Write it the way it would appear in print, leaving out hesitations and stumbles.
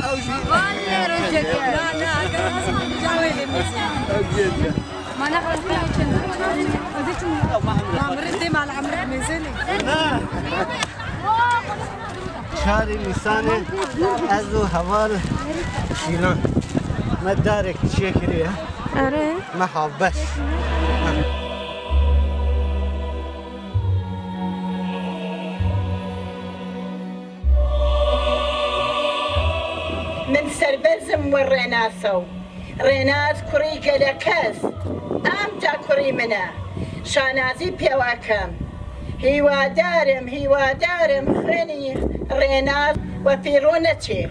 او شيء غير وجهك لا جاوي ما نخلص ما مرتي مع العمر ميزاني شهری نیسانه از او حوال شیران مدارک شکریه آره محبت من سربزم والريناسو ريناس كري جلكاس أمتا كري منا شانازي بيواكم هيوا دارم خني ريناس وفيرونتي